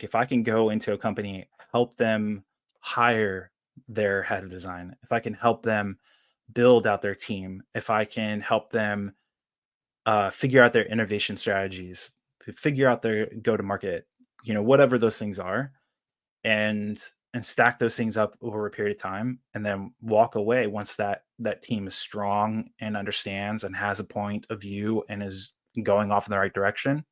if I can go into a company, help them hire their head of design, if I can help them build out their team, if I can help them figure out their innovation strategies, figure out their go to market, whatever those things are, and stack those things up over a period of time, and then walk away once that team is strong and understands and has a point of view and is going off in the right direction.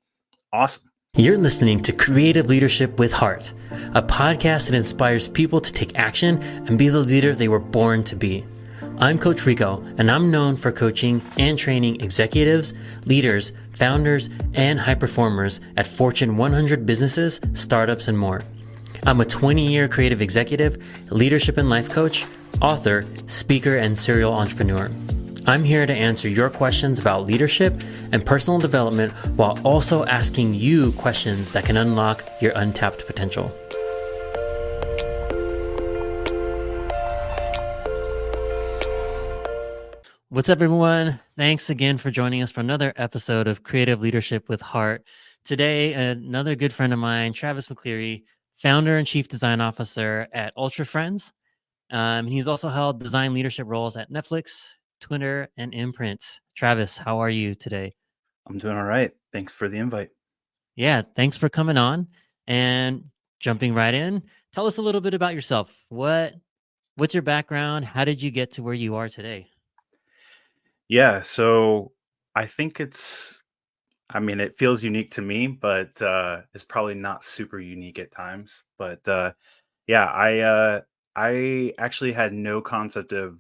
Awesome. You're listening to Creative Leadership with Heart, a podcast that inspires people to take action and be the leader they were born to be. I'm Coach Rico, and I'm known for coaching and training executives, leaders, founders, and high performers at Fortune 100 businesses, startups, and more. I'm a 20-year creative executive, leadership and life coach, author, speaker, and serial entrepreneur. I'm here to answer your questions about leadership and personal development while also asking you questions that can unlock your untapped potential. What's up, everyone? Thanks again for joining us for another episode of Creative Leadership with Heart. Today, another good friend of mine, Travis McCleery, founder and chief design officer at Ultra Friends. He's also held design leadership roles at Netflix, Twitter, and Imprint. Travis, how are you today? I'm doing all right. Thanks for the invite. Yeah, thanks for coming on and jumping right in. Tell us a little bit about yourself. What's your background? How did you get to where you are today? Yeah, so I think it feels unique to me, but it's probably not super unique at times. But yeah, I actually had no concept of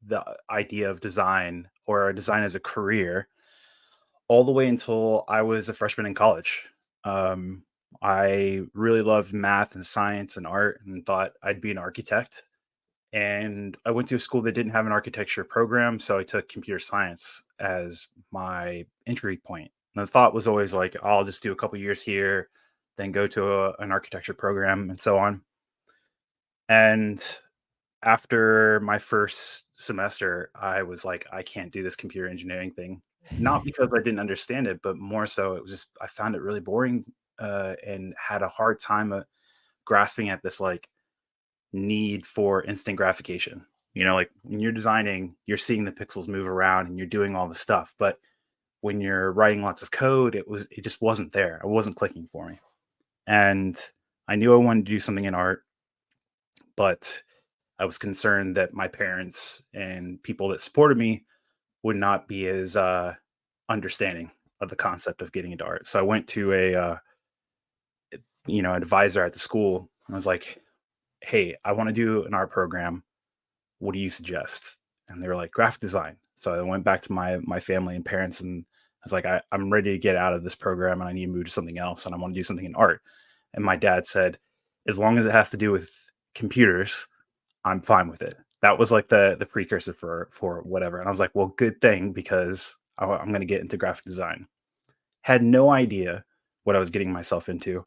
the idea of design or design as a career all the way until I was a freshman in college. Um, I really loved math and science and art and thought I'd be an architect. And I went to a school that didn't have an architecture program, so I took computer science as my entry point. And the thought was always like, I'll just do a couple years here, then go to an architecture program and so on. And after my first semester, I was like, I can't do this computer engineering thing. Not because I didn't understand it, but more so it was just I found it really boring, and had a hard time grasping at this like need for instant gratification. Like when you're designing, you're seeing the pixels move around and you're doing all the stuff. But when you're writing lots of code, it just wasn't there. It wasn't clicking for me. And I knew I wanted to do something in art, but I was concerned that my parents and people that supported me would not be as understanding of the concept of getting into art. So I went to a advisor at the school. And I was like, "Hey, I want to do an art program. What do you suggest?" And they were like, graphic design. So I went back to my family and parents, and I was like, I'm ready to get out of this program and I need to move to something else and I want to do something in art. And my dad said, as long as it has to do with computers, I'm fine with it. That was like the precursor for whatever. And I was like, well, good thing, because I'm going to get into graphic design. Had no idea what I was getting myself into.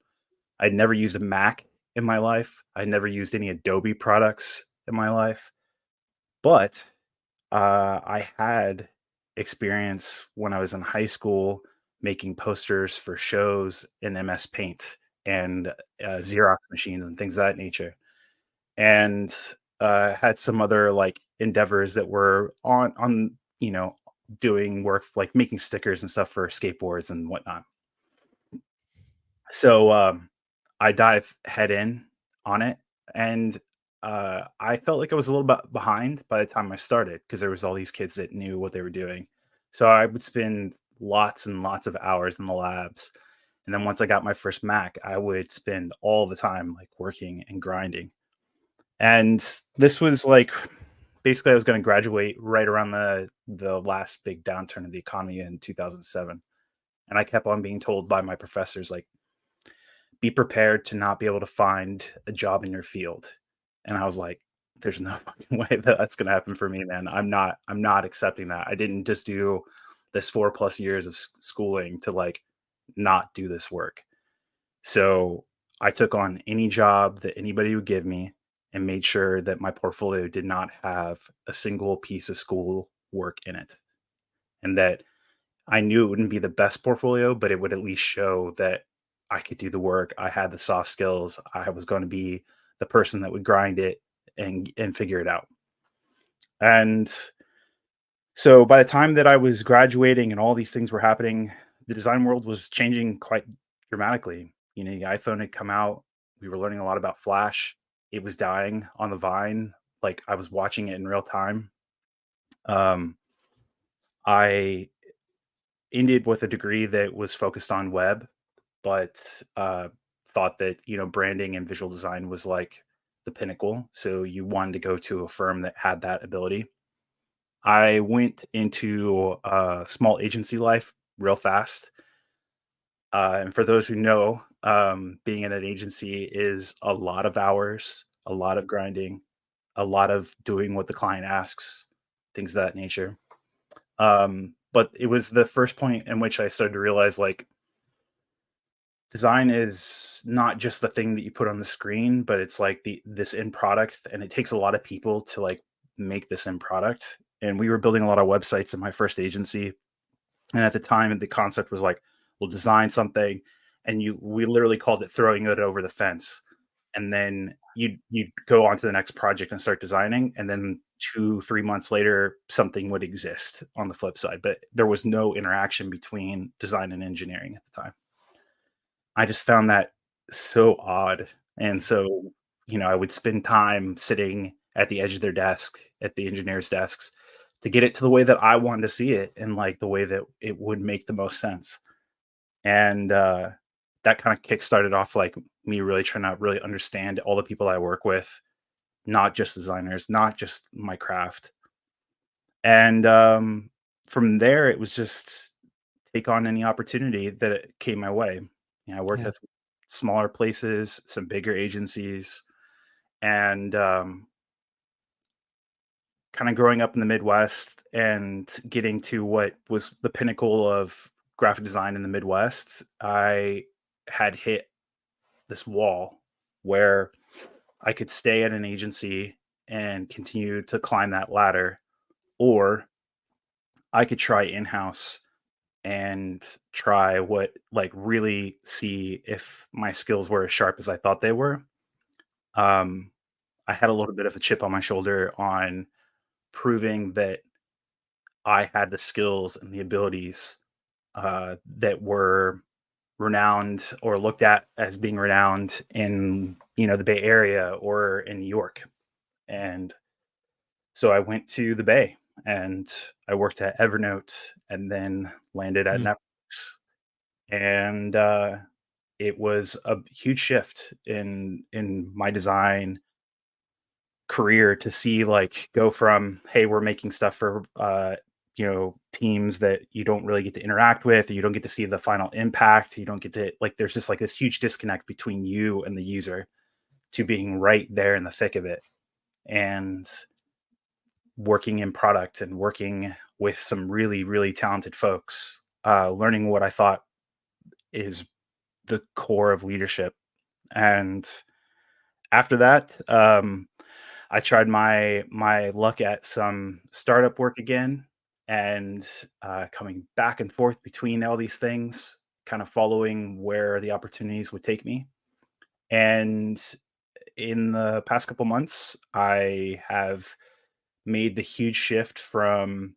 I'd never used a Mac in my life. I never used any Adobe products in my life. But I had experience when I was in high school making posters for shows in MS Paint and Xerox machines and things of that nature, and had some other like endeavors that were on doing work like making stickers and stuff for skateboards and whatnot. So I dive head in on it, and I felt like I was a little bit behind by the time I started because there was all these kids that knew what they were doing. So I would spend lots and lots of hours in the labs, and then once I got my first Mac, I would spend all the time like working and grinding. And this was like basically I was going to graduate right around the last big downturn of the economy in 2007, and I kept on being told by my professors like, be prepared to not be able to find a job in your field. And I was like, there's no fucking way that that's going to happen for me, man. I'm not accepting that. I didn't just do this 4+ years of schooling to like not do this work. So I took on any job that anybody would give me and made sure that my portfolio did not have a single piece of school work in it. And that I knew it wouldn't be the best portfolio, but it would at least show that I could do the work. I had the soft skills. I was going to be the person that would grind it and figure it out. And so by the time that I was graduating and all these things were happening, the design world was changing quite dramatically. You know, the iPhone had come out. We were learning a lot about Flash. It was dying on the vine. Like I was watching it in real time. Um, I ended with a degree that was focused on web, but thought that branding and visual design was like the pinnacle. So you wanted to go to a firm that had that ability. I went into small agency life real fast. And for those who know, being in an agency is a lot of hours, a lot of grinding, a lot of doing what the client asks, things of that nature. But it was the first point in which I started to realize like design is not just the thing that you put on the screen, but it's like this end product, and it takes a lot of people to like make this end product. And we were building a lot of websites in my first agency, and at the time, the concept was like, we'll design something, and we literally called it throwing it over the fence. And then you'd go on to the next project and start designing, and then 2 3 months later, something would exist on the flip side. But there was no interaction between design and engineering at the time. I just found that so odd. And so, I would spend time sitting at the edge of their desk, at the engineers' desks, to get it to the way that I wanted to see it and like the way that it would make the most sense. And that kind of kick started off like me really trying to really understand all the people I work with, not just designers, not just my craft. And from there, it was just take on any opportunity that it came my way. I worked Yeah. at some smaller places, some bigger agencies, and kind of growing up in the Midwest and getting to what was the pinnacle of graphic design in the Midwest, I had hit this wall where I could stay at an agency and continue to climb that ladder, or I could try in house and try what like really see if my skills were as sharp as I thought they were. Um, I had a little bit of a chip on my shoulder on proving that I had the skills and the abilities that were renowned or looked at as being renowned in the Bay Area or in New York. And so I went to the Bay and I worked at Evernote and then landed at Mm. Netflix. And it was a huge shift in my design career to see like go from, hey, we're making stuff for teams that you don't really get to interact with, you don't get to see the final impact, you don't get to like there's just like this huge disconnect between you and the user, to being right there in the thick of it and working in product and working with some really really talented folks, learning what I thought is the core of leadership. And after that, I tried my luck at some startup work again, and coming back and forth between all these things, kind of following where the opportunities would take me. And in the past couple months, I have made the huge shift from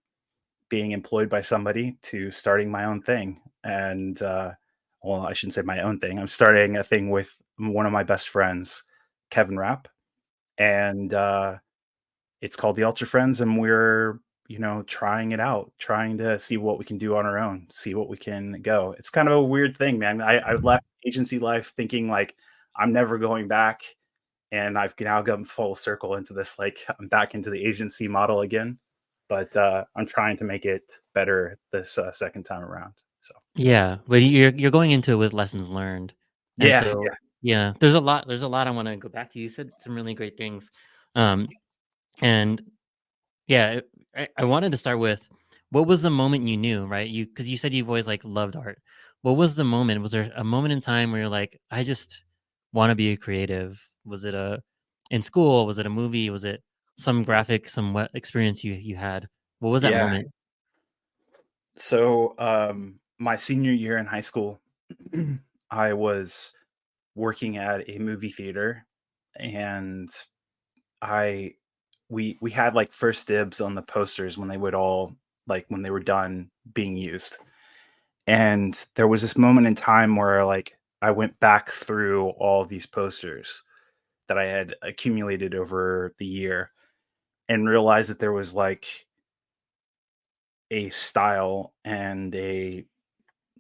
being employed by somebody to starting my own thing. And well, I shouldn't say my own thing. I'm starting a thing with one of my best friends, Kevin Rapp, and it's called the Ultra Friends, and we're trying it out, trying to see what we can do on our own, see what we can go. It's kind of a weird thing, man. I left agency life thinking like I'm never going back, and I've now come full circle into this. Like I'm back into the agency model again, but I'm trying to make it better this second time around. So Yeah, but you're going into it with lessons learned, and yeah, so yeah, yeah, there's a lot I want to go back to. You said some really great things, um, and yeah, I wanted to start with what was the moment you knew, right? Because you said you've always like loved art. What was the moment? Was there a moment in time where you're like, I just want to be a creative? Was it a in school? Was it a movie? Was it some graphic, some experience you had? What was that yeah. moment? So my senior year in high school, I was working at a movie theater, and I we had like first dibs on the posters when they would all like when they were done being used. And there was this moment in time where like I went back through all these posters that I had accumulated over the year and realized that there was like a style and a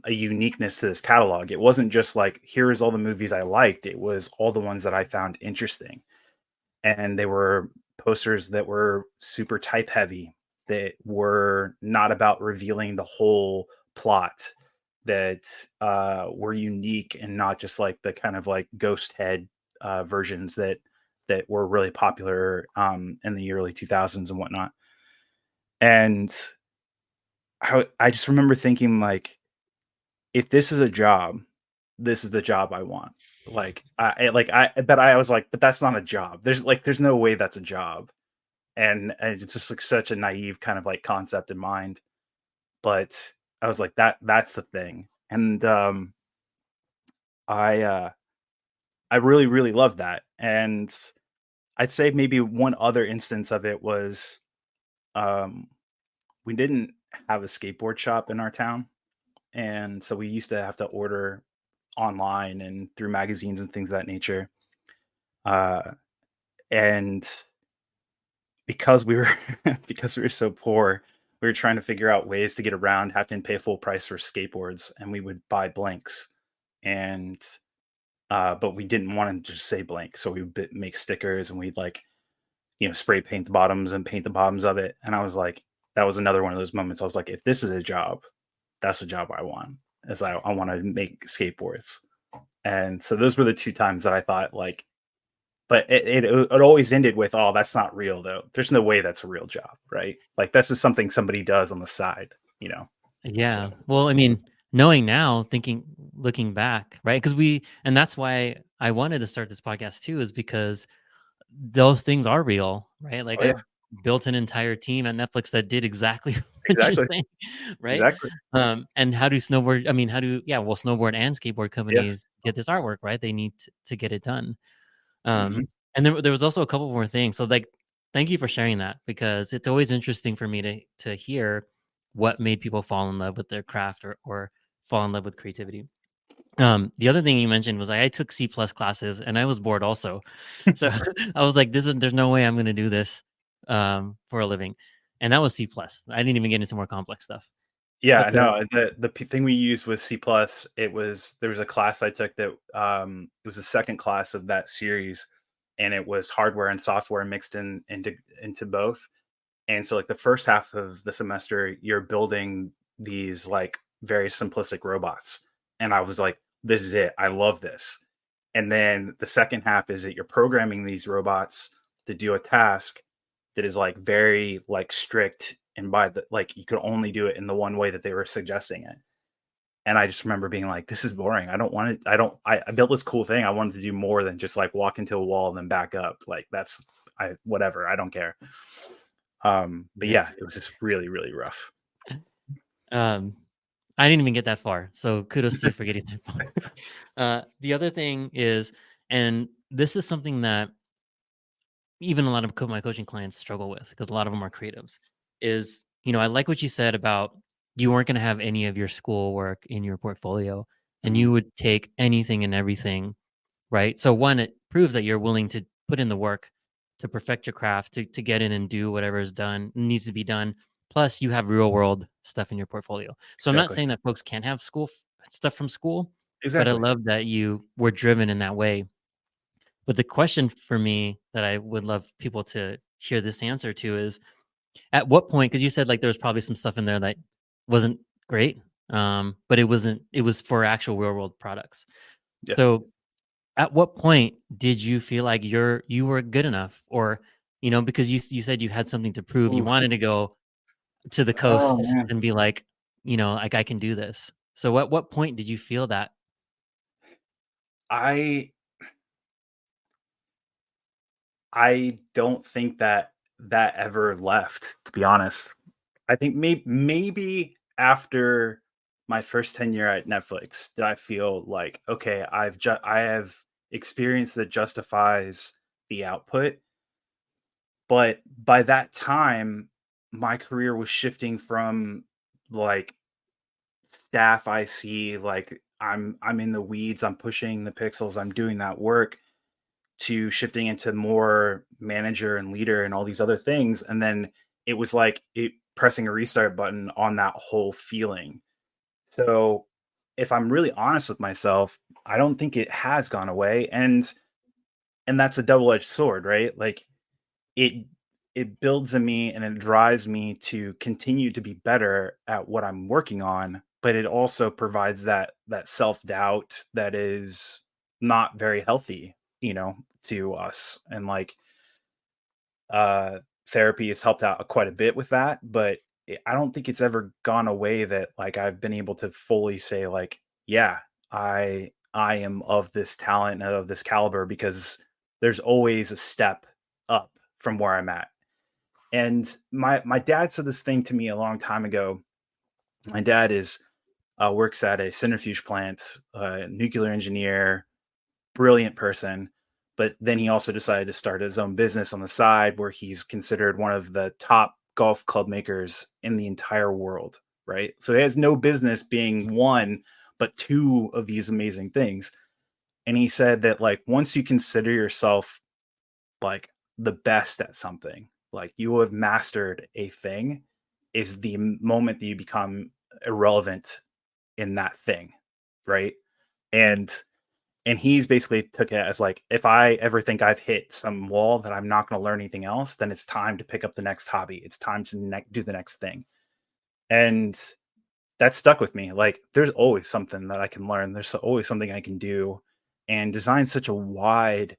uniqueness to this catalog. It wasn't just like here's all the movies I liked, it was all the ones that I found interesting. And they were posters that were super type heavy, that were not about revealing the whole plot, that were unique and not just like the kind of like ghost head versions that were really popular in the early 2000s and whatnot. And I just remember thinking like, if this is a job, this is the job I want. But I was like, but that's not a job. There's no way that's a job. And it's just like such a naive kind of like concept in mind. But I was like, that's the thing. And I I really, really love that. And I'd say maybe one other instance of it was um we didn't have a skateboard shop in our town. And so we used to have to order online and through magazines and things of that nature. Uh, and because we were because we were so poor, we were trying to figure out ways to get around having to pay full price for skateboards, and we would buy blanks. And but we didn't want to just say blank, so we would make stickers, and we'd like spray paint the bottoms and paint the bottoms of it. And I was like, that was another one of those moments. I was like, if this is a job, that's a job I want. As I want to make skateboards. And so those were the two times that I thought like, but it always ended with, oh, that's not real though. There's no way that's a real job, right? Like that's just something somebody does on the side, you know. So Yeah. Well, I mean, knowing now, thinking, looking back, right? Because and that's why I wanted to start this podcast too, is because those things are real, right? Like oh yeah, I built an entire team at Netflix that did exactly what you're exactly, saying, right? exactly. And how do snowboard? I mean, yeah, well, snowboard and skateboard Yes. companies get this artwork, right? They need to get it done. Hmm. And then there was also a couple more things. So like, thank you for sharing that because it's always interesting for me to hear what made people fall in love with their craft or fall in love with creativity. The other thing you mentioned was I took C plus classes and I was bored also. So I was like, there's no way I'm gonna do this for a living. And that was C plus. I didn't even get into more complex stuff. Yeah, But no, thing we used was C plus. There was a class I took that it was the second class of that series, and it was hardware and software mixed into both. And so like the first half of the semester, you're building these like very simplistic robots. And I was like, this is it. I love this. And then the second half is that you're programming these robots to do a task that is like very like strict and by the like you could only do it in the one way that they were suggesting it. And I just remember being like, this is boring. I don't want it. I built this cool thing. I wanted to do more than just like walk into a wall and then back up. Like that's whatever. I don't care. But yeah. yeah, it was just really, really rough. Um, I didn't even get that far. So kudos to you for getting that far. The other thing is, and this is something that even a lot of my coaching clients struggle with because a lot of them are creatives, is, I like what you said about you weren't going to have any of your schoolwork in your portfolio and Mhm. you would take anything and everything, right? So one, it proves that you're willing to put in the work to perfect your craft, to get in and do whatever is done needs to be done. Plus, you have real world stuff in your portfolio. So I'm not Exactly. saying that folks can't have stuff from school, but I Exactly. love that you were driven in that way. But the question for me that I would love people to hear this answer to is at what point, because you said like there was probably some stuff in there that wasn't great, but it was for actual real world products. Yeah. So at what point did you feel like you were good enough, or because you said you had something to prove, you Ooh. wanted to go to the Oh coasts man. and be like, like I can do this. So at what point did you feel that? I I don't think that that ever left, to be honest. I think maybe after my first tenure at Netflix did I feel like, okay, I have experience that justifies the output. But by that time, my career was shifting from like staff IC, like I'm in the weeds, I'm pushing the pixels, I'm doing that work, to shifting into more manager and leader and all these other things. And then it was like it pressing a restart button on that whole feeling. So if I'm really honest with myself, I don't think it has gone away. And that's a double-edged sword, right? Like it it builds in me and it drives me to continue to be better at what I'm working on, but it also provides that self-doubt that is not very healthy, to us. And like uh therapy has helped out quite a bit with that, but I don't think it's ever gone away that like I've been able to fully say like, yeah, I am of this talent and of this caliber, because there's always a step up from where I'm at. And my dad said this thing to me a long time ago. My dad is works at a centrifuge plant, nuclear engineer, brilliant person. But then he also decided to start his own business on the side, where he's considered one of the top golf club makers in the entire world. Right. So he has no business being one, but two of these amazing things. And he said that like once you consider yourself like the best at something, like you have mastered a thing, is the moment that you become irrelevant in that thing, right? And he's basically took it as like, if I ever think I've hit some wall that I'm not going to learn anything else, then it's time to pick up the next hobby. It's time to do the next thing. And that stuck with me. Like, there's always something that I can learn. There's always something I can do. And design's such a wide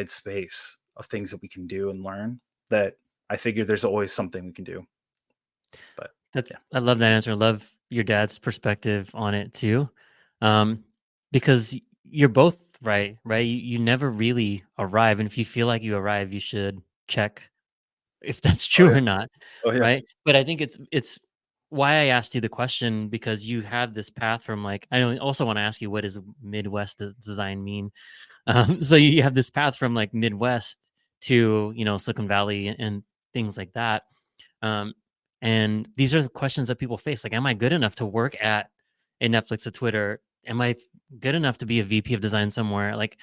space of things that we can do and learn, that I figure there's always something we can do. But That's yeah, I love that answer. I love your dad's perspective on it too. Um, because you're both right, right? You never really arrive. And if you feel like you arrive, you should check if that's oh true yeah, or not, oh yeah, right? But I think it's why I asked you the question, because you have this path from like I don't also want to ask you, what does Midwest design mean? So you have this path from like Midwest to Silicon Valley and things like that. Um, and these are the questions that people face. Like, am I good enough to work at a Netflix, a Twitter? Am I good enough to be a VP of design somewhere? Like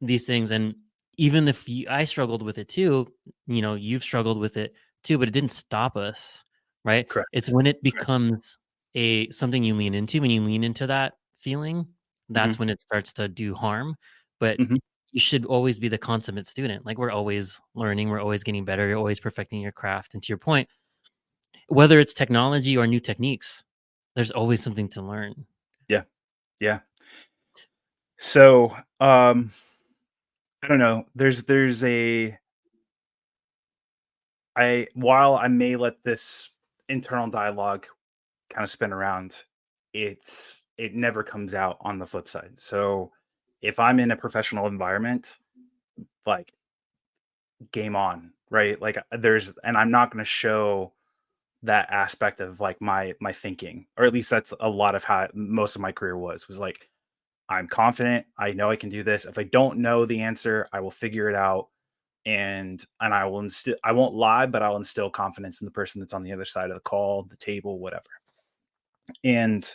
these things. And even if I struggled with it too, you've struggled with it too, but it didn't stop us, right? correct, It's when it correct. becomes a something you lean into. When you lean into that feeling, that's Hmm. when it starts to do harm. But Hmm. you should always be the consummate student. Like we're always learning, we're always getting better, you're always perfecting your craft. And to your point, whether it's technology or new techniques, there's always something to learn. Yeah, yeah. So I don't know. There's a I while I may let this internal dialogue kind of spin around, it never comes out on the flip side. So if I'm in a professional environment, like game on, right? Like there's and I'm not going to show that aspect of like my thinking, or at least that's a lot of how most of my career was like, I'm confident, I know I can do this. If I don't know the answer, I will figure it out, and I will instill, I won't lie, but I'll instill confidence in the person that's on the other side of the call, the table, whatever. And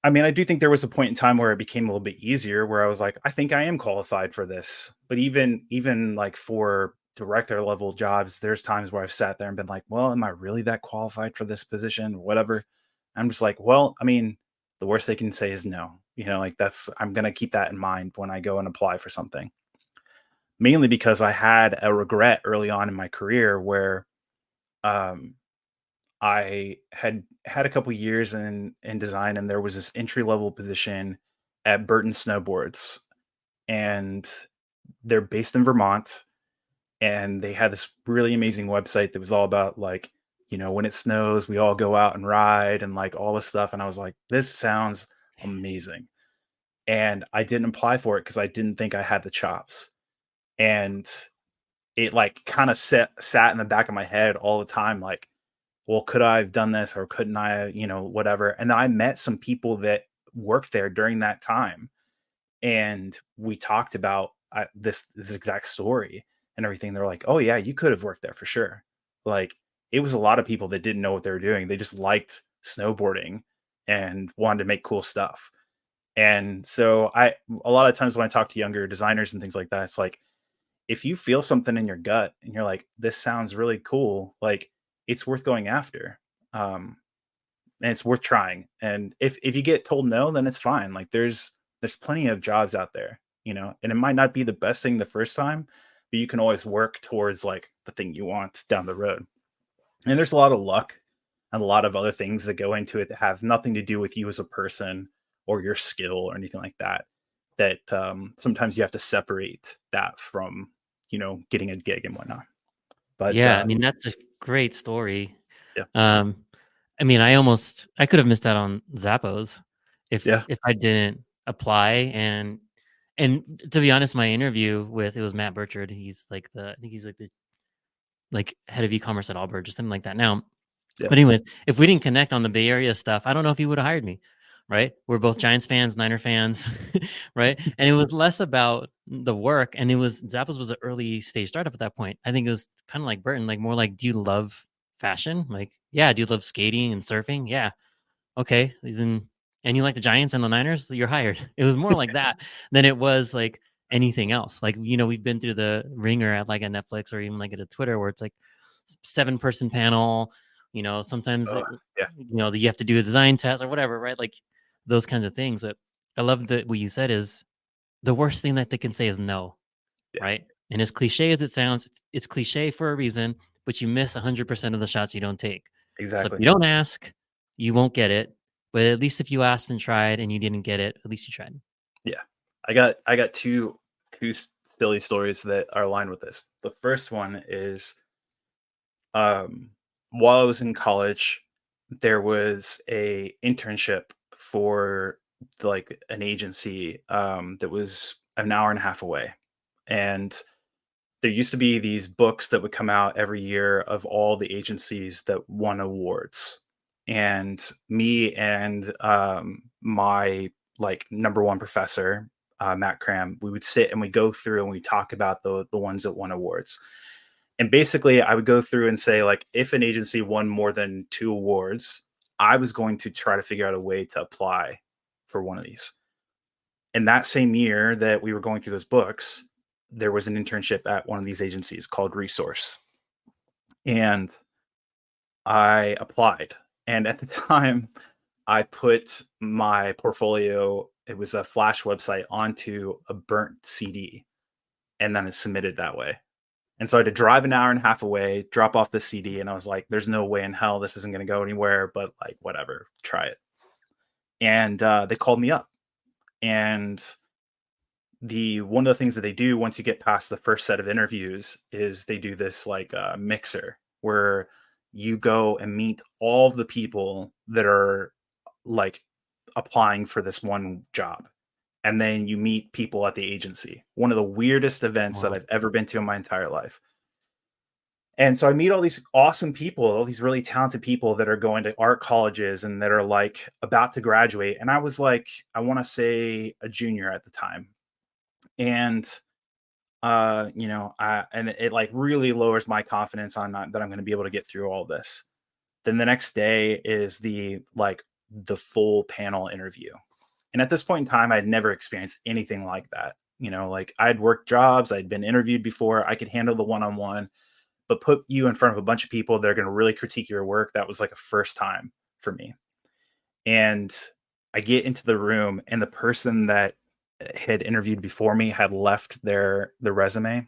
I mean, I do think there was a point in time where it became a little bit easier, where I was like, I think I am qualified for this. But even like for director level jobs, there's times where I've sat there and been like, well, am I really that qualified for this position or whatever? I'm just like, well, I mean, the worst they can say is no. Like that's, I'm gonna keep that in mind when I go and apply for something. Mainly because I had a regret early on in my career where um I had had a couple years in design, and there was this entry level position at Burton Snowboards, and they're based in Vermont, and they had this really amazing website that was all about like, when it snows, we all go out and ride and like all this stuff. And I was like, this sounds amazing. And I didn't apply for it because I didn't think I had the chops. And it like kind of sat in the back of my head all the time, like, well, could I have done this or couldn't I, whatever. And I met some people that worked there during that time, and we talked about this exact story and everything. They're like, "Oh yeah, you could have worked there for sure." Like, it was a lot of people that didn't know what they were doing. They just liked snowboarding and wanted to make cool stuff. And so a lot of times when I talk to younger designers and things like that, it's like, if you feel something in your gut and you're like, this sounds really cool, like, it's worth going after. Um, and it's worth trying. And if you get told no, then it's fine. Like, there's plenty of jobs out there, and it might not be the best thing the first time, but you can always work towards like the thing you want down the road. And there's a lot of luck and a lot of other things that go into it that have nothing to do with you as a person or your skill or anything like that. That sometimes you have to separate that from, getting a gig and whatnot. But Yeah, I mean, that's a great story. yeah, Um, I mean, I could have missed out on Zappos yeah, if I didn't apply. And to be honest, my interview with it was Matt Burchard. He's like I think he's like the head of e-commerce at Allbirds or something like that now. yeah, But anyways, if we didn't connect on the Bay Area stuff, I don't know if he would have hired me. Right? We're both Giants fans, Niner fans, right? And it was less about the work, and it was Zappos was an early stage startup at that point. I think it was kind of like Burton, like more like, do you love fashion? Like, yeah. Do you love skating and surfing? Yeah. Okay. Then, and you like the Giants and the Niners? You're hired. It was more like that than it was like anything else. Like, we've been through the ringer at like a Netflix or even like at a Twitter where it's like 7-person panel. Sometimes yeah, you have to do a design test or whatever, right? Like those kinds of things. But I love that what you said is the worst thing that they can say is no, yeah, right? And as cliche as it sounds, it's cliche for a reason, but you miss 100% of the shots you don't take. So if exactly. you don't ask, you won't get it. But at least if you asked and tried and you didn't get it, at least you tried. Yeah, I got two silly stories that are aligned with this. The first one is, um, while I was in college, there was a internship for like an agency that was an hour and a half away, and there used to be these books that would come out every year of all the agencies that won awards. And me and my like number one professor, Matt Cram, we would sit and we go through and we talk about the ones that won awards. And basically, I would go through and say, like, if an agency won more than 2 awards, I was going to try to figure out a way to apply for one of these. And that same year that we were going through those books, there was an internship at one of these agencies called Resource. And I applied. And at the time, I put my portfolio, it was a Flash website, onto a burnt CD, and then it submitted that way. And so I had to drive an hour and a half away, drop off the CD, and I was like, there's no way in hell this isn't going to go anywhere, but like, whatever, try it. And they called me up. And the one of the things that they do once you get past the first set of interviews is they do this like mixer where you go and meet all of the people that are like applying for this one job, and then you meet people at the agency. One of the weirdest events that Wow. I've ever been to in my entire life. And so I meet all these awesome people, all these really talented people that are going to art colleges and that are like about to graduate, and I was like, I want to say a junior at the time. And and it like really lowers my confidence on not, that I'm going to be able to get through all this. Then the next day is the full panel interview. And at this point in time, I'd never experienced anything like that. Like, I'd worked jobs, I'd been interviewed before, I could handle the one-on-one, but put you in front of a bunch of people that are going to really critique your work, that was like a first time for me. And I get into the room, and the person that had interviewed before me had left their resume,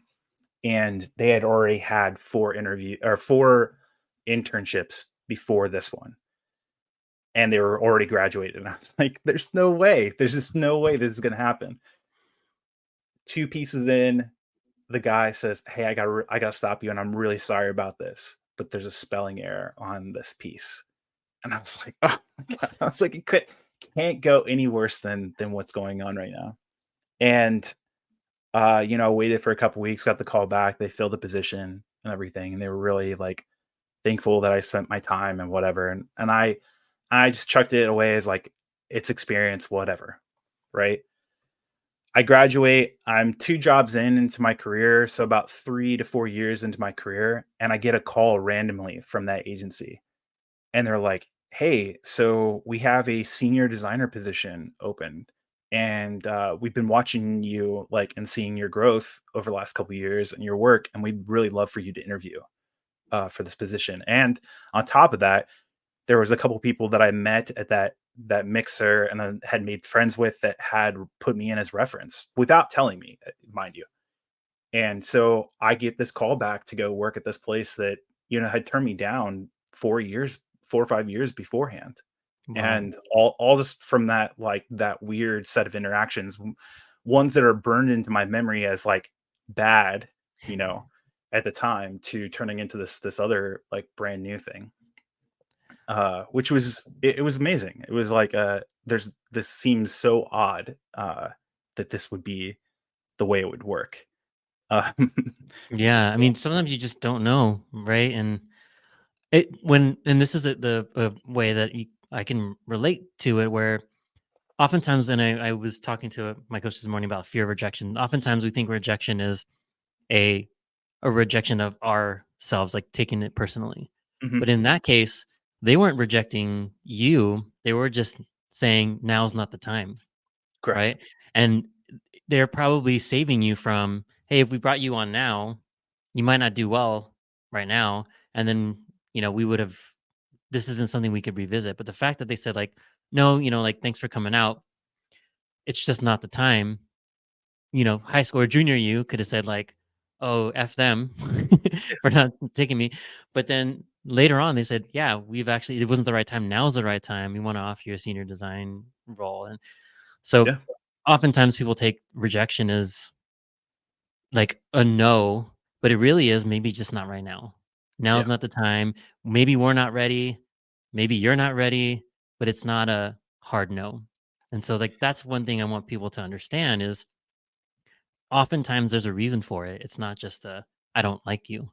and they had already had 4 internships before this one, and they were already graduated. And I was like, there's no way. There's just no way this is going to happen. 2 pieces in, the guy says, "Hey, I got to stop you, and I'm really sorry about this, but there's a spelling error on this piece." And I was like, "Oh my god." I was like, can't go any worse than what's going on right now. And waited for a couple weeks, got the call back, they filled the position and everything, and they were really like thankful that I spent my time and whatever. And I just chucked it away as like it's experience, whatever. Right. I graduate. I'm 2 jobs into my career, so about 3 to 4 years into my career, and I get a call randomly from that agency, and they're like, "Hey, so we have a senior designer position open, and we've been watching you like and seeing your growth over the last couple of years and your work, and we'd really love for you to interview for this position." And on top of that, there was a couple people that I met at that mixer and then had made friends with that had put me in as reference without telling me, mind you. And so I get this call back to go work at this place that, had turned me down 4 years, 4 or 5 years beforehand. Wow. And all just from that, like that weird set of interactions, ones that are burned into my memory as like bad, you know, at the time to turning into this other like brand new thing. Which was it was amazing. It was like there's this seems so odd that this would be the way it would work. Um, Yeah, I yeah. mean, sometimes you just don't know, right? And it when and this is the way that I can relate to it, where oftentimes, and I was talking to my coach this morning about fear of rejection. Oftentimes, we think rejection is a a rejection of ourselves, like taking it personally. Mhm. But in that case, they weren't rejecting you; they were just saying now's not the time, Correct. right? And they're probably saving you from, hey, if we brought you on now, you might not do well right now, and then we would have. This isn't something we could revisit. But the fact that they said like, no, like thanks for coming out, it's just not the time. High school or junior you could have said like, "Oh, f them for not taking me," but then later on they said, "Yeah, it wasn't the right time. Now's the right time. We want to offer you a senior design role." And so, Yeah. oftentimes people take rejection as like a no, but it really is maybe just not right now. Now's Yeah. not the time. Maybe we're not ready. Maybe you're not ready, but it's not a hard no. And so, like that's one thing I want people to understand is oftentimes there's a reason for it. It's not just a I don't like you.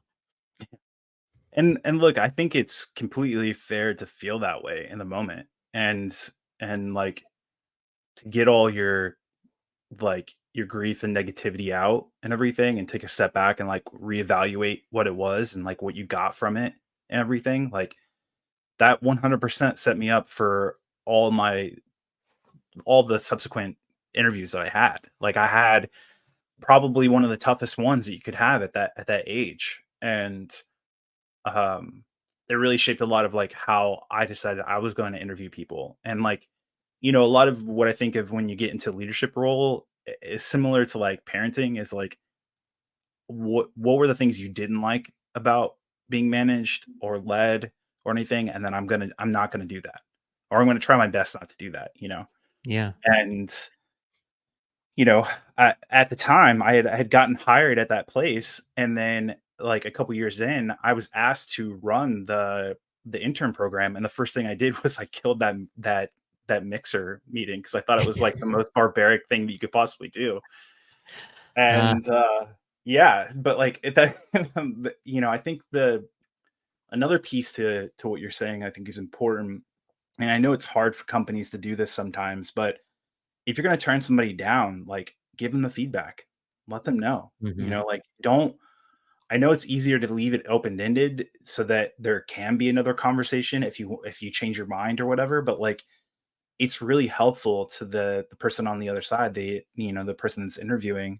And look, I think it's completely fair to feel that way in the moment and like to get all your like your grief and negativity out and everything and take a step back and like reevaluate what it was and like what you got from it and everything. Like that 100% set me up for all my all the subsequent interviews that I had. Like I had probably one of the toughest ones that you could have at that age. And um it really shaped a lot of like how I decided I was going to interview people. And like, a lot of what I think of when you get into leadership role is similar to like parenting is like what were the things you didn't like about being managed or led or anything, and then I'm not gonna do that. Or I'm gonna try my best not to do that. Yeah. And you know, at the time, I had gotten hired at that place, and then, like, a couple years in, I was asked to run the intern program, and the first thing I did was I killed that mixer meeting because I thought it was, like, the most barbaric thing that you could possibly do, uh, and, yeah, but, like, that I think the another piece to what you're saying, I think is important, and I know it's hard for companies to do this sometimes, but if you're gonna turn somebody down, like, give them the feedback. Let them know. mhm. Like, don't I know it's easier to leave it open-ended so that there can be another conversation if you change your mind or whatever, but, like, it's really helpful to the person on the other side, the person that's interviewing,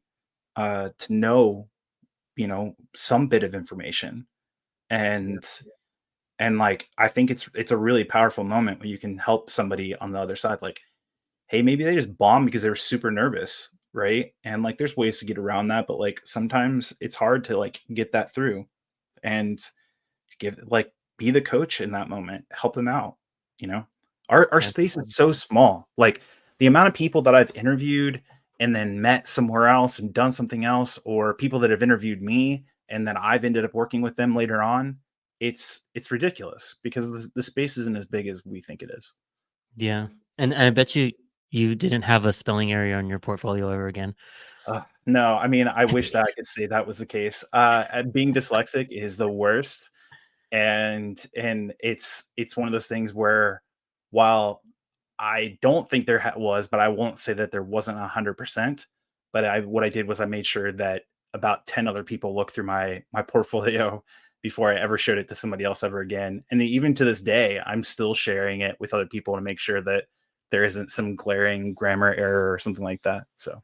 to know, some bit of information. Yeah. And like, I think it's a really powerful moment when you can help somebody on the other side, like, hey, maybe they just bombed because they were super nervous, right? And like there's ways to get around that, but like sometimes it's hard to like get that through and give like be the coach in that moment, help them out, you know. Our space is Absolutely. so small. Like the amount of people that I've interviewed and then met somewhere else and done something else, or people that have interviewed me and then I've ended up working with them later on, it's ridiculous because the space isn't as big as we think it is. Yeah. And I bet you didn't have a spelling area on your portfolio ever again. No, I mean, I wish that I could say that was the case. And being dyslexic is the worst. and it's one of those things where, while I don't think there was, but I won't say that there wasn't 100%. But what I did was I made sure that about 10 other people looked through my portfolio before I ever showed it to somebody else ever again. And even to this day, I'm still sharing it with other people to make sure that there isn't some glaring grammar error or something like that. So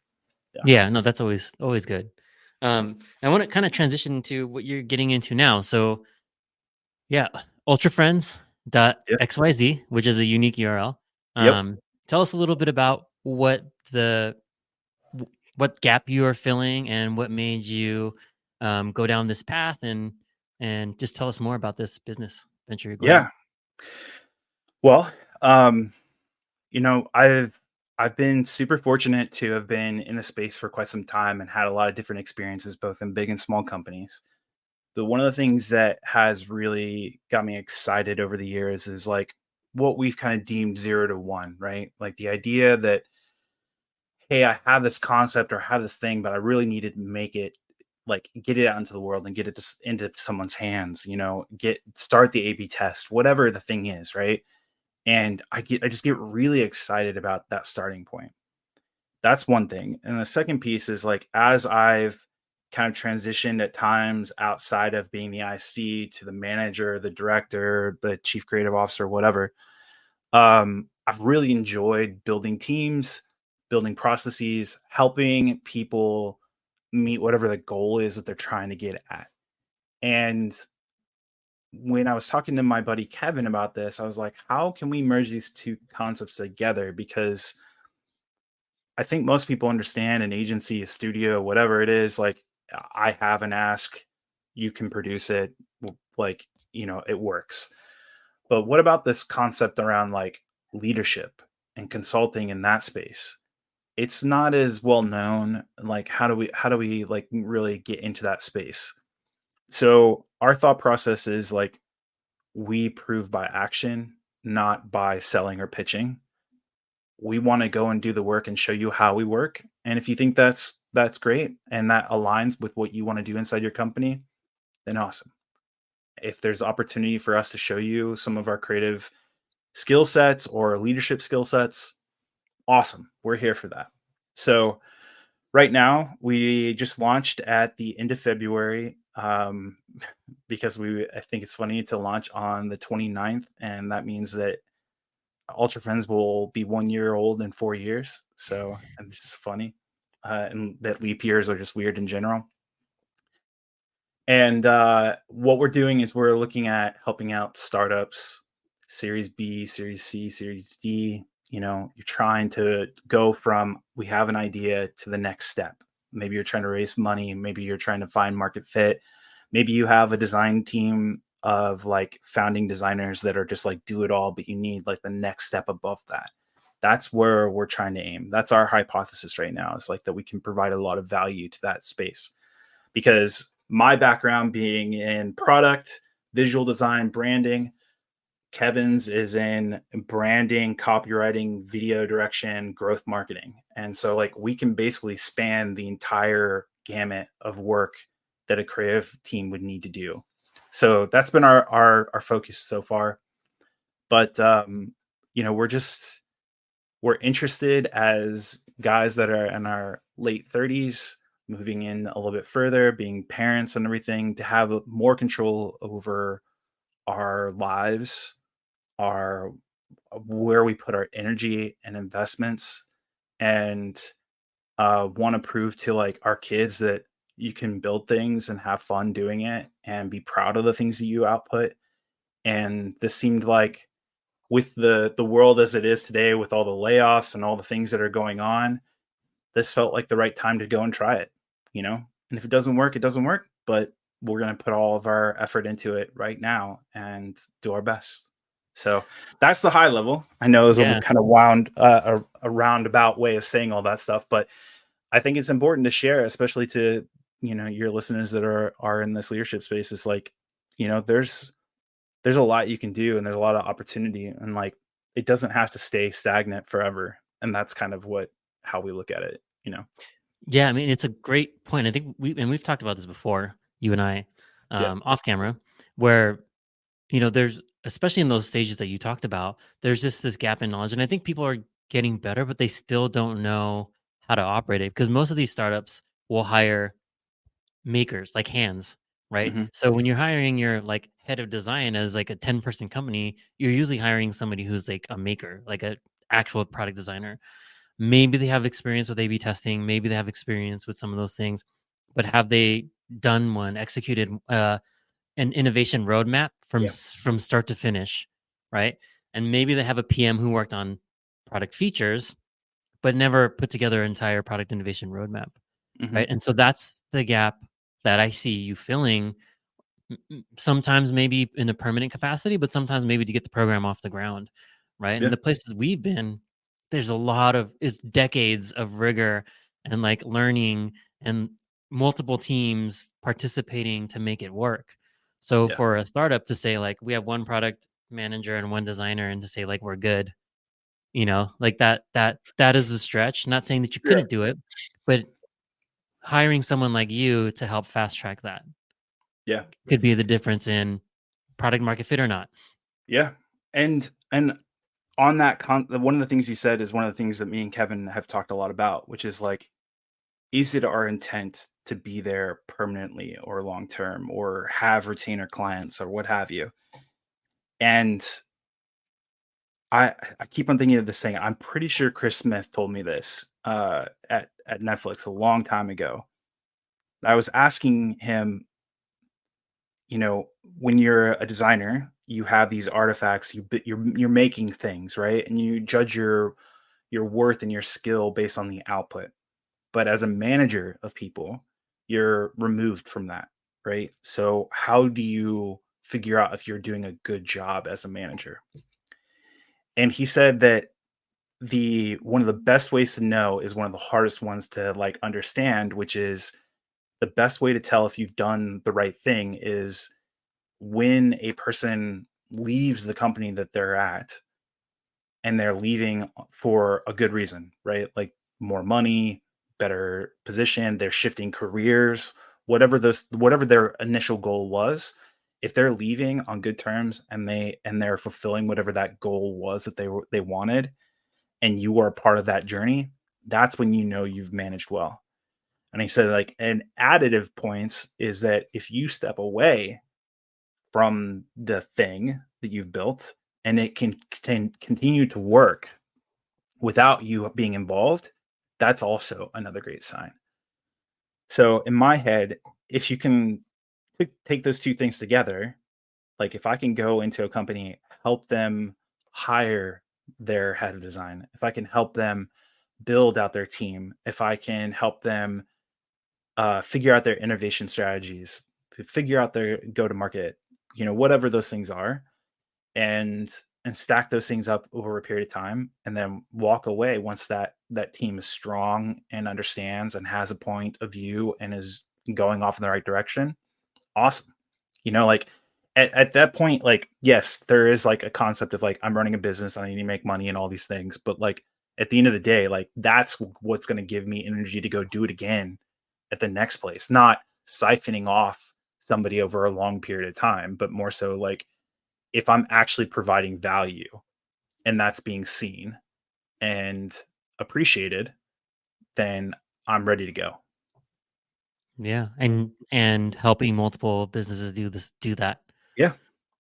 yeah. Yeah, no, that's always good. I want to kind of transition to what you're getting into now. So yeah, Yep. ultrafriends.xyz, which is a unique URL. Yep. Tell us a little bit about what gap you are filling and what made you go down this path, and just tell us more about this business venture. Go ahead. Yeah. Well, um, I've been super fortunate to have been in the space for quite some time and had a lot of different experiences, both in big and small companies. But one of the things that has really got me excited over the years is like what we've kind of deemed 0 to 1, right? Like the idea that, hey, I have this concept or have this thing, but I really need to make it, like, get it out into the world and get it into someone's hands, start the A/B test, whatever the thing is, right? And I just get really excited about that starting point. That's one thing. And the second piece is, like, as I've kind of transitioned at times outside of being the IC to the manager, the director, the chief creative officer, whatever, I've really enjoyed building teams, building processes, helping people meet whatever the goal is that they're trying to get at. And when I was talking to my buddy Kevin about this, I was like, how can we merge these two concepts together? Because I think most people understand an agency, a studio, whatever it is, like, I have an ask, you can produce it, like, it works. But what about this concept around like leadership and consulting in that space? It's not as well known. Like, how do we like really get into that space? So our thought process is like, we prove by action, not by selling or pitching. We want to go and do the work and show you how we work. And if you think that's great and that aligns with what you want to do inside your company, then awesome. If there's opportunity for us to show you some of our creative skill sets or leadership skill sets, awesome. We're here for that. So right now, we just launched at the end of February, because I think it's funny to launch on the 29th, and that means that Ultra Friends will be 1 year old in 4 years. So, and it's just funny, and that leap years are just weird in general. And what we're doing is we're looking at helping out startups, Series B, Series C, Series D. You're trying to go from, we have an idea, to the next step. Maybe you're trying to raise money. Maybe you're trying to find market fit. Maybe you have a design team of like founding designers that are just like do it all, but you need like the next step above that. That's where we're trying to aim. That's our hypothesis right now. It's like that we can provide a lot of value to that space, because my background being in product, visual design, branding, Kevin's is in branding, copywriting, video direction, growth marketing. And so like we can basically span the entire gamut of work that a creative team would need to do. So that's been our focus so far. But we're interested as guys that are in our late 30s, moving in a little bit further, being parents and everything, to have more control over our lives, our where we put our energy and investments, and want to prove to like our kids that you can build things and have fun doing it and be proud of the things that you output. And this seemed like, with the world as it is today, with all the layoffs and all the things that are going on, this felt like the right time to go and try it, And if it doesn't work, it doesn't work, but we're going to put all of our effort into it right now and do our best. So that's the high level. I know it's a Yeah. kind of a roundabout way of saying all that stuff, but I think it's important to share, especially to, your listeners that are in this leadership space. Is like, there's a lot you can do, and there's a lot of opportunity, and like it doesn't have to stay stagnant forever. And that's kind of how we look at it. Yeah, I mean, it's a great point. I think we've talked about this before, you and I, Yeah. off camera, where there's especially in those stages that you talked about, there's just this gap in knowledge, and I think people are getting better, but they still don't know how to operate it because most of these startups will hire makers, like hands, right? Mhm. So when you're hiring your like head of design as like a 10-person company, you're usually hiring somebody who's like a maker, like a actual product designer. Maybe they have experience with A/B testing, maybe they have experience with some of those things, but have they executed an innovation roadmap Yeah. from start to finish, right? And maybe they have a PM who worked on product features, but never put together an entire product innovation roadmap, Mhm. right? And so that's the gap that I see you filling. Sometimes maybe in a permanent capacity, but sometimes maybe to get the program off the ground, right? And Yeah. the places we've been, there's a lot of is decades of rigor and like learning and multiple teams participating to make it work. So Yeah. for a startup to say like we have one product manager and one designer and to say like we're good, like that is a stretch. Not saying that you Yeah. couldn't do it, but hiring someone like you to help fast track that Yeah. could be the difference in product market fit or not. Yeah. And on that one of the things you said is one of the things that me and Kevin have talked a lot about, which is like, is it our intent to be there permanently or long term or have retainer clients or what have you? And I keep on thinking of this thing. I'm pretty sure Chris Smith told me this at Netflix a long time ago. I was asking him, when you're a designer, you have these artifacts, you're making things, right? And you judge your worth and your skill based on the output. But as a manager of people, you're removed from that, right? So how do you figure out if you're doing a good job as a manager? And he said that the one of the best ways to know is one of the hardest ones to like understand, which is the best way to tell if you've done the right thing is when a person leaves the company that they're at and they're leaving for a good reason, right? Like more money, better position, they're shifting careers, whatever their initial goal was, if they're leaving on good terms and they're fulfilling whatever that goal was that they wanted and you are a part of that journey, that's when you know you've managed well. And he said like an additive points is that if you step away from the thing that you've built and it can continue to work without you being involved, that's also another great sign. So in my head, if you can take those two things together, like if I can go into a company, help them hire their head of design, if I can help them build out their team, if I can help them figure out their innovation strategies, figure out their go to market, whatever those things are, and stack those things up over a period of time and then walk away once that team is strong and understands and has a point of view and is going off in the right direction. Awesome. Like at that point, like, yes, there is like a concept of like, I'm running a business, I need to make money and all these things, but like at the end of the day, like that's what's going to give me energy to go do it again at the next place, not siphoning off somebody over a long period of time, but more so like if I'm actually providing value and that's being seen and appreciated, then I'm ready to go. Yeah, and helping multiple businesses do that. Yeah.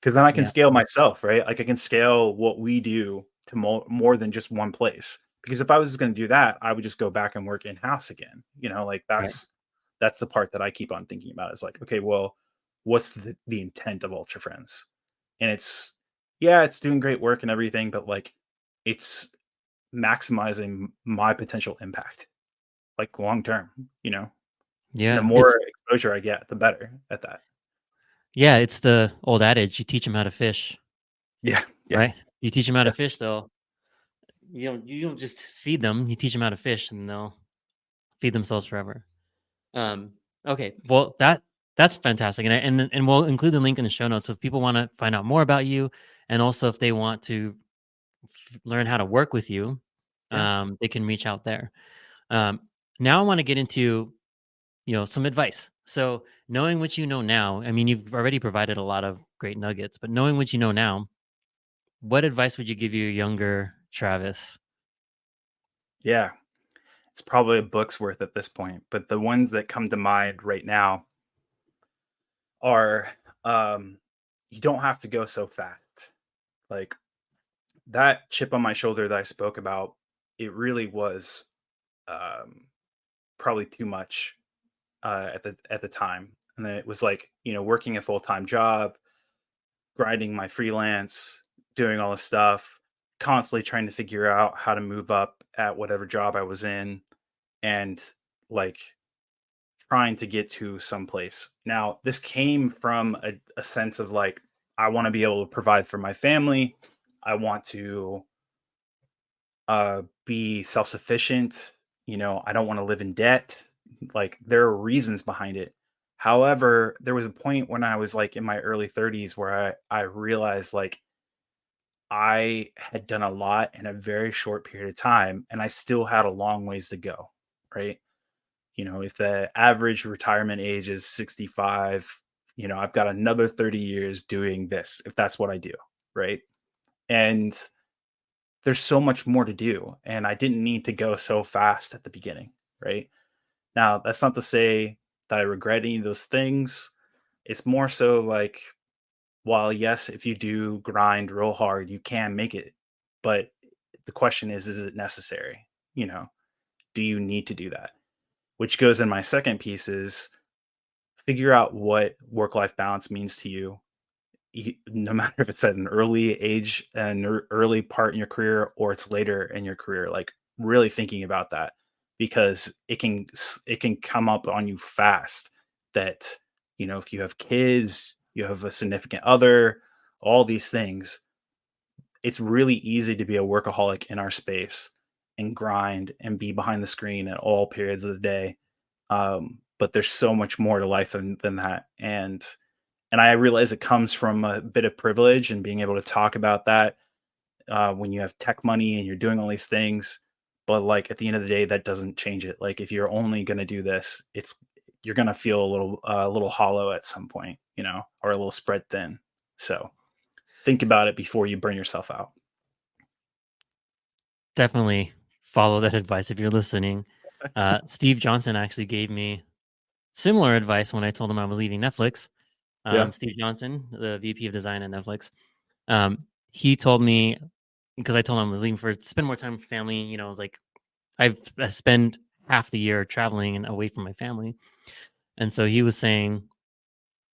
Cause then I can Yeah, scale myself, right? Like I can scale what we do to more than just one place. Because if I was going to do that, I would just go back and work in house again. Like right. that's the part that I keep on thinking about is like, okay, well, what's the intent of Ultra Friends? And yeah, it's doing great work and everything, but like it's maximizing my potential impact, like long term, and the Yeah, more exposure I get, the better at that. it's the old adage, you teach them how to fish, Yeah, yeah, right? You teach them how to yeah, fish, you don't just feed them, you teach them how to fish and they'll feed themselves forever. Um, okay, well that's fantastic, and we'll include the link in the show notes. So if people want to find out more about you, and also if they want to learn how to work with you, yeah, they can reach out there. Um, Now I want to get into some advice. So knowing what you know now, I mean, you've already provided a lot of great nuggets. But knowing what you know now, what advice would you give your younger Travis? Yeah, it's probably a book's worth at this point, but the ones that come to mind right now are, um, you don't have to go so fast. Like, that chip on my shoulder that I spoke about, it really was, um, probably too much, at the time, and then it was like, working a full-time job, grinding my freelance, doing all this stuff, constantly trying to figure out how to move up at whatever job I was in, and, like, trying to get to some place. Now, this came from a sense of, like, I wanna be able to provide for my family. I want to, be self-sufficient. I don't wanna live in debt. Like, there are reasons behind it. However, there was a point when I was, like, in my early 30s where I realized, like, I had done a lot in a very short period of time, and I still had a long ways to go, right? If the average retirement age is 65, I've got another 30 years doing this, if that's what I do, right? And there's so much more to do. And I didn't need to go so fast at the beginning, right? Now, that's not to say that I regret any of those things. It's more so like, while yes, if you do grind real hard, you can make it. But the question is it necessary? You know, do you need to do that? Which goes in my second piece is figure out what work life balance means to you. No matter if it's at an early age and early part in your career or it's later in your career, like really thinking about that because it can come up on you fast that if you have kids, you have a significant other, all these things, it's really easy to be a workaholic in our space and grind and be behind the screen at all periods of the day. But there's so much more to life than that. And I realize it comes from a bit of privilege and being able to talk about that when you have tech money and you're doing all these things. But like at the end of the day, that doesn't change it. Like if you're only going to do this, you're going to feel a little hollow at some point, or a little spread thin. So think about it before you burn yourself out. Definitely follow that advice if you're listening. Steve Johnson actually gave me similar advice when I told him I was leaving Netflix. Yeah. Steve Johnson, the VP of design at Netflix, he told me because I told him I was leaving for spend more time with family. Like I spend half the year traveling and away from my family, and so he was saying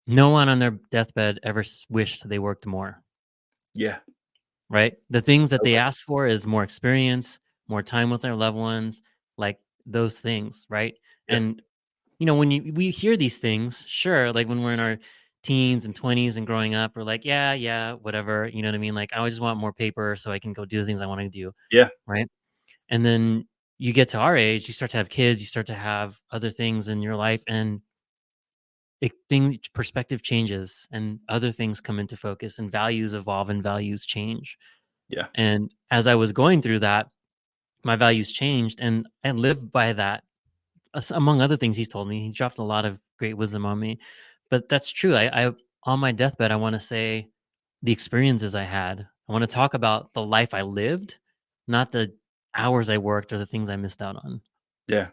no one on their deathbed ever wished they worked more. Yeah. Right? The things that they Totally. ask for is more experience, more time with their loved ones, like those things, right? Yeah. And when we hear these things, sure, like when we're in our teens and 20s and growing up, we're like, yeah, yeah, whatever. You know what I mean? Like, I just want more paper so I can go do the things I want to do, Yeah. right? And then you get to our age, you start to have kids, you start to have other things in your life, and perspective changes, and other things come into focus, and values evolve, and values change. Yeah. And as I was going through that, my values changed, and I lived by that. Among other things, he's told me, he dropped a lot of great wisdom on me. But that's true. I on my deathbed, I want to say the experiences I had. I want to talk about the life I lived, not the hours I worked or the things I missed out on. Yeah.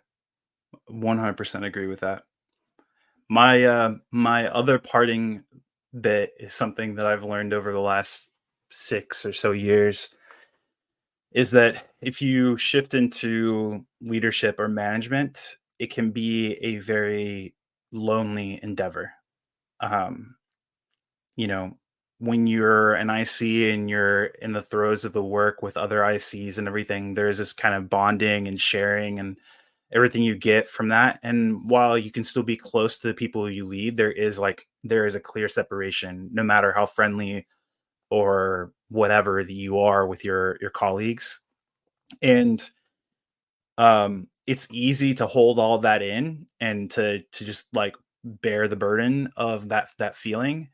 100% agree with that. My other parting bit is something that I've learned over the last 6 or so years is that if you shift into leadership or management, it can be a very lonely endeavor. Um, you know, when you're an IC and you're in the throes of the work with other ICs and everything, there's this kind of bonding and sharing and everything you get from that. And while you can still be close to the people you lead, there is a clear separation, no matter how friendly or whatever that you are with your colleagues. And it's easy to hold all that in and to just like bear the burden of that feeling.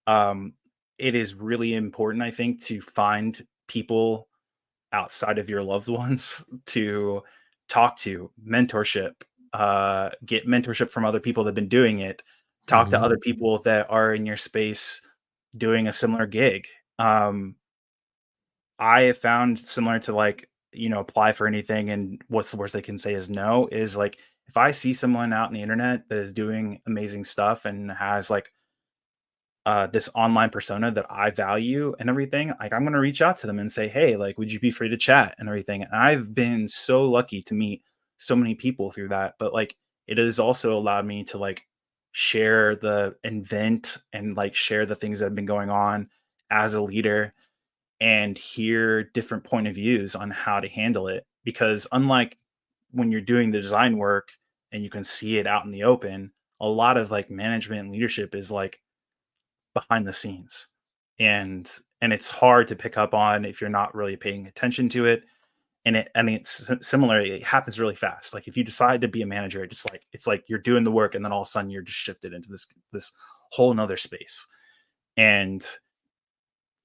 um, it is really important, I think, to find people outside of your loved ones to talk to, get mentorship from other people that have been doing it, talk to Hmm. other people that are in your space doing a similar gig. Um, I have found similar to like, apply for anything and what's the worst they can say is no, is like if I see someone out in the internet that is doing amazing stuff and has like this online persona that I value and everything, like I'm gonna reach out to them and say, hey, like, would you be free to chat and everything? And I've been so lucky to meet so many people through that. But like it has also allowed me to like share the invent and like share the things that have been going on as a leader and hear different point of views on how to handle it. Because unlike when you're doing the design work and you can see it out in the open, a lot of like management and leadership is like behind the scenes. And it's hard to pick up on if you're not really paying attention to it. And it, I mean, it's similar. It happens really fast. Like if you decide to be a manager, it's like you're doing the work, and then all of a sudden you're just shifted into this whole nother space. And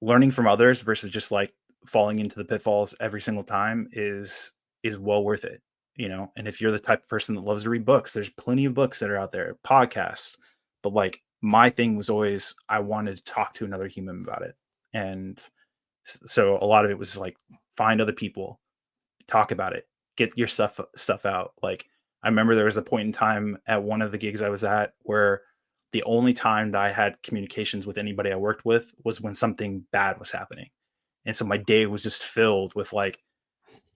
learning from others versus just like falling into the pitfalls every single time is well worth it. And if you're the type of person that loves to read books, there's plenty of books that are out there, podcasts. But like my thing was always I wanted to talk to another human about it. And so a lot of it was like find other people, talk about it, get your stuff out. Like I remember there was a point in time at one of the gigs I was at where the only time that I had communications with anybody I worked with was when something bad was happening. And so my day was just filled with like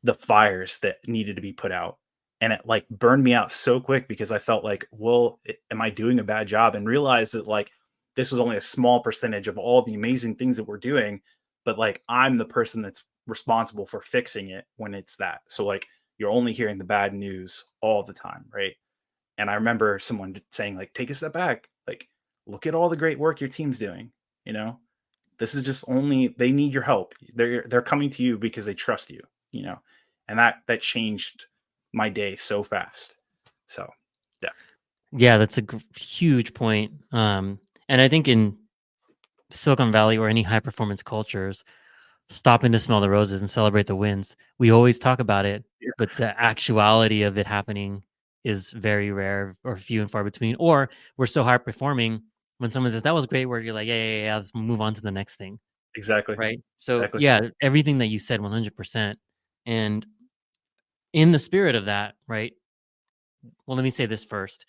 the fires that needed to be put out. And it like burned me out so quick because I felt like, well, am I doing a bad job? And realized that like this was only a small percentage of all the amazing things that we're doing, but like I'm the person that's responsible for fixing it when it's that. So like you're only hearing the bad news all the time, right? And I remember someone saying like, take a step back, like look at all the great work your team's doing. You know, this is just only they need your help. They're coming to you because they trust you. You know, and that changed my day so fast. So yeah. Yeah, that's a huge point. And I think in Silicon Valley or any high performance cultures, stopping to smell the roses and celebrate the wins. We always talk about it, Yeah. but the actuality of it happening is very rare or few and far between. Or we're so high performing when someone says that was great work, you're like, yeah, let's move on to the next thing. Exactly. Right. So Exactly. yeah, everything that you said 100%. And in the spirit of that, right? Well, let me say this first.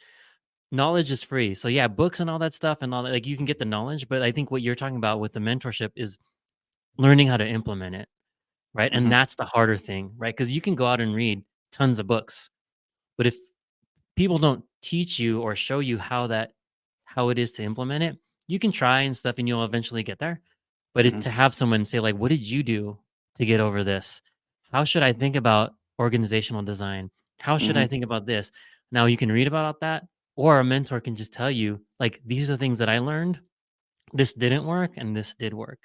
Knowledge is free. So yeah, books and all that stuff and all that, like you can get the knowledge, but I think what you're talking about with the mentorship is learning how to implement it. Right, and Hmm. that's the harder thing, right? Because you can go out and read tons of books, but if people don't teach you or show you how it is to implement it, you can try and stuff and you'll eventually get there. But Hmm. to have someone say like, "What did you do to get over this? How should I think about organizational design? How should I Hmm. think about this?" Now you can read about that, or a mentor can just tell you like, "These are the things that I learned. This didn't work, and this did work."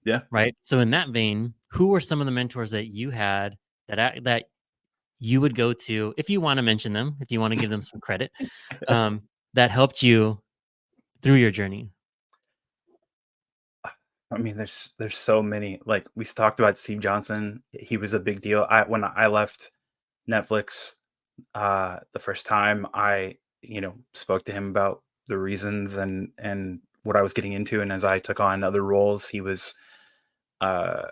Yeah. Right. So in that vein, who were some of the mentors that you had that you would go to, if you wanna mention them, if you wanna give them some credit, that helped you through your journey? I mean, there's so many. Like we talked about Steve Johnson. He was a big deal. When I left Netflix the first time, I spoke to him about the reasons and what I was getting into. And as I took on other roles, uh,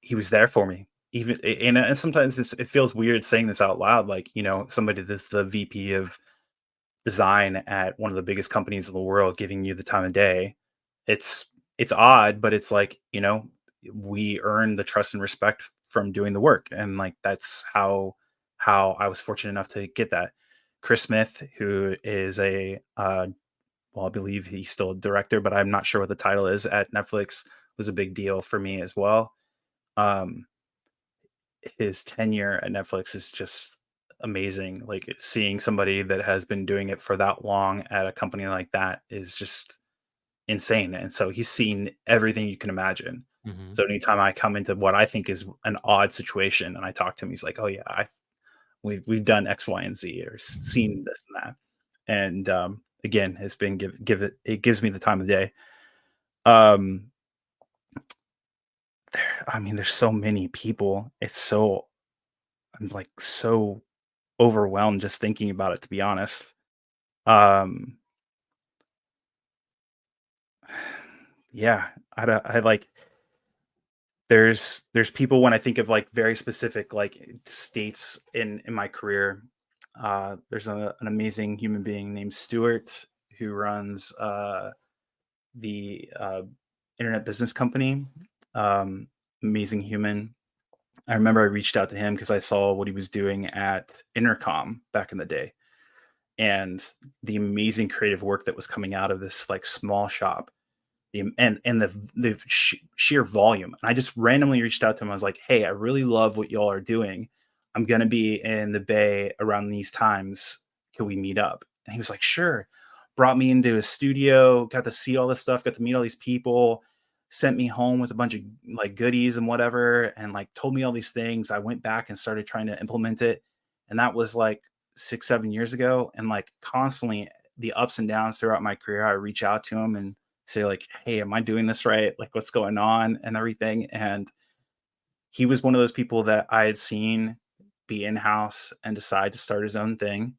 he was there for me. Even and sometimes it feels weird saying this out loud. Like somebody that's the VP of design at one of the biggest companies in the world giving you the time of day. It's it's odd, but it's like, we earn the trust and respect from doing the work. And like that's how I was fortunate enough to get that. Chris Smith, who is a well, I believe he's still a director, but I'm not sure what the title is at Netflix, was a big deal for me as well. Um, his tenure at Netflix is just amazing. Like seeing somebody that has been doing it for that long at a company like that is just insane. And so he's seen everything you can imagine. Mhm. So anytime I come into what I think is an odd situation and I talk to him, he's like, "Oh yeah, we've done X, Y, and Z, or seen this and that." And again, it's been it gives me the time of day. Um, I mean, there's so many people. I'm like so overwhelmed just thinking about it, to be honest. Um, Yeah, I like there's people when I think of like very specific like states in my career. There's an amazing human being named Stuart who runs the internet business company. Um, Amazing human. I remember I reached out to him because I saw what he was doing at Intercom back in the day, and the amazing creative work that was coming out of this like small shop, and the sheer volume. And I just randomly reached out to him. I was like, "Hey, I really love what y'all are doing. I'm gonna be in the Bay around these times. Can we meet up?" And he was like, "Sure." Brought me into his studio, got to see all this stuff, got to meet all these people, sent me home with a bunch of like goodies and whatever, and like told me all these things. I went back and started trying to implement it, and that was like 6, 7 years ago. And like constantly, the ups and downs throughout my career, I reach out to him and say like, "Hey, am I doing this right? Like, what's going on?" and everything. And he was one of those people that I had seen be in house and decide to start his own thing.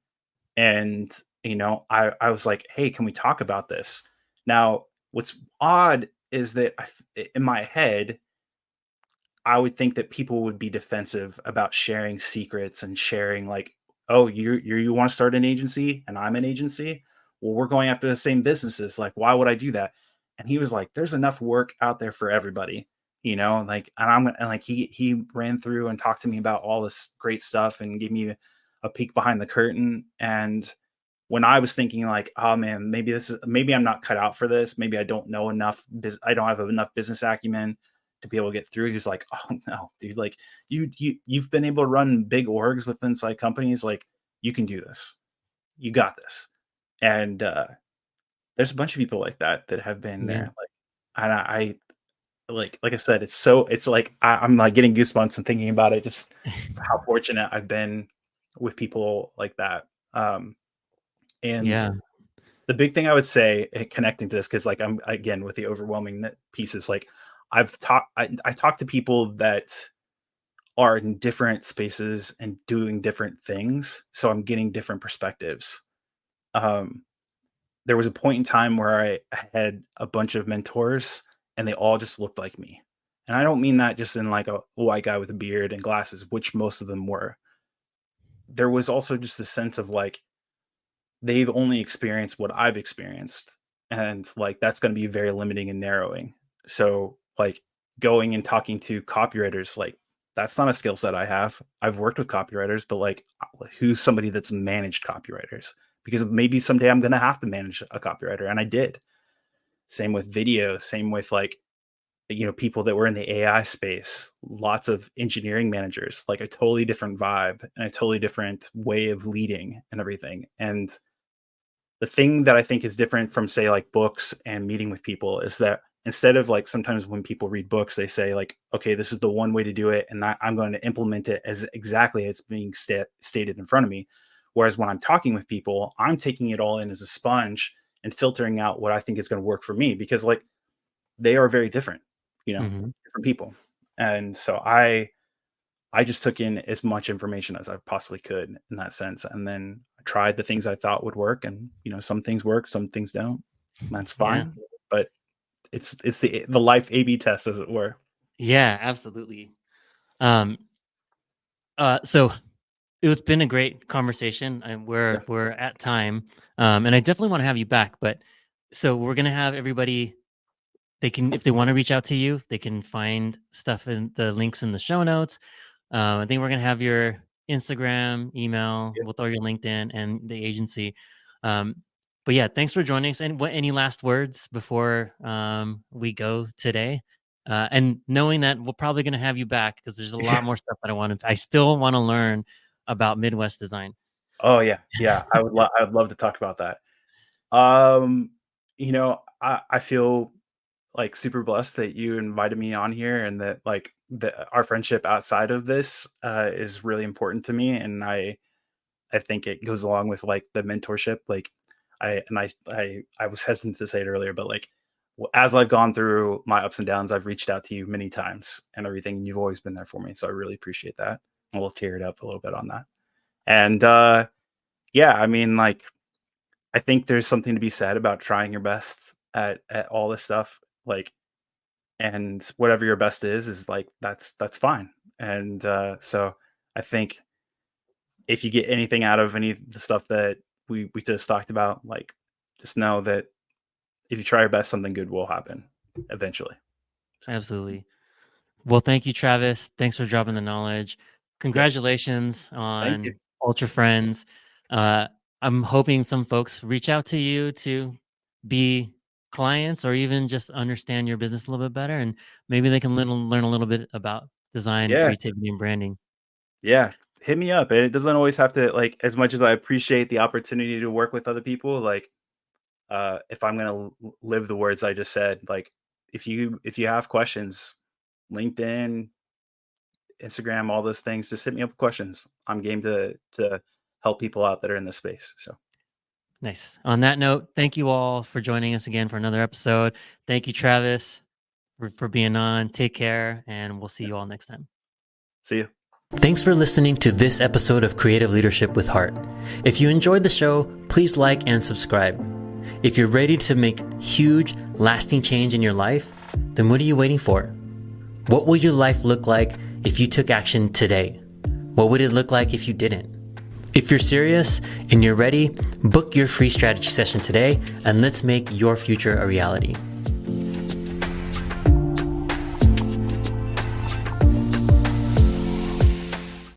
And I was like, "Hey, can we talk about this?" Now, what's odd is that in my head, I would think that people would be defensive about sharing secrets and sharing like, "Oh, you want to start an agency and I'm an agency? Well, we're going after the same businesses. Like, why would I do that?" And he was like, "There's enough work out there for everybody, like, and like he ran through and talked to me about all this great stuff and gave me a peek behind the curtain. And when I was thinking like, "Oh man, maybe I'm not cut out for this. Maybe I don't know enough. I don't have enough business acumen to be able to get through." He was like, "Oh no, dude! Like you've been able to run big orgs with inside companies. Like you can do this. You got this." And there's a bunch of people like that have been Yeah. there. Like, and like I said, it's like I'm like getting goosebumps and thinking about it. Just how fortunate I've been with people like that. And Yeah. the big thing I would say, connecting to this, because like I'm again with the overwhelming pieces, like I talk to people that are in different spaces and doing different things, so I'm getting different perspectives. Um, there was a point in time where I had a bunch of mentors, and they all just looked like me, and I don't mean that just in like a white guy with a beard and glasses, which most of them were. There was also just a sense of like they've only experienced what I've experienced. And like that's going to be very limiting and narrowing. So, like going and talking to copywriters, like that's not a skill set I have. I've worked with copywriters, but like who's somebody that's managed copywriters? Because maybe someday I'm going to have to manage a copywriter. And I did. Same with video, same with like, people that were in the AI space, lots of engineering managers, like a totally different vibe and a totally different way of leading and everything. And the thing that I think is different from say like books and meeting with people is that instead of like sometimes when people read books, they say like, "Okay, this is the one way to do it, and I'm going to implement it as exactly as being stated in front of me." Whereas when I'm talking with people, I'm taking it all in as a sponge and filtering out what I think is going to work for me because like they are very different, Hmm. different people. And so I just took in as much information as I possibly could in that sense, and then I tried the things I thought would work, and some things work, some things don't. That's Yeah. fine, but it's the life A/B test, as it were. Yeah, absolutely. Um, so it's been a great conversation, and Yeah, we're at time. And I definitely want to have you back, but so we're gonna have everybody. They can, if they want to reach out to you, they can find stuff in the links in the show notes. I think we're gonna have your Instagram, email, yeah. we'll throw your LinkedIn and the agency. Um, but yeah, thanks for joining us. And what any last words before we go today? And knowing that we're probably gonna have you back because there's a lot Yeah. more stuff that I still want to learn about Midwest design. Oh yeah, yeah. I would love to talk about that. Um, I feel like super blessed that you invited me on here, and that like our friendship outside of this is really important to me, and I think it goes along with like the mentorship. Like I was hesitant to say it earlier, but like as I've gone through my ups and downs, I've reached out to you many times and everything, and you've always been there for me. So I really appreciate that. We'll tear it up a little bit on that. And yeah, I mean, like I think there's something to be said about trying your best at all this stuff. Like, and whatever your best is like that's fine. And so I think if you get anything out of any of the stuff that we just talked about, like, just know that if you try your best, something good will happen eventually. So, Absolutely. Well, thank you, Travis. Thanks for dropping the knowledge. yeah, Congratulations thank you. on Ultra Friends. Uh, I'm hoping some folks reach out to you to be clients or even just understand your business a little bit better, and maybe they can learn a little bit about design, Yeah, creativity, and branding. yeah. Hit me up. And it doesn't always have to, like, as much as I appreciate the opportunity to work with other people, like, if I'm gonna live the words I just said, like, if you have questions, LinkedIn, Instagram, all those things, just hit me up with questions. I'm game to help people out that are in this space. So Nice. On that note, thank you all for joining us again for another episode. Thank you, Travis, for being on. Take care, and we'll see yeah. you all next time. See you. Thanks for listening to this episode of Creative Leadership with Heart. If you enjoyed the show, please like and subscribe. If you're ready to make huge, lasting change in your life, then what are you waiting for? What will your life look like if you took action today? What would it look like if you didn't? If you're serious and you're ready, book your free strategy session today and let's make your future a reality.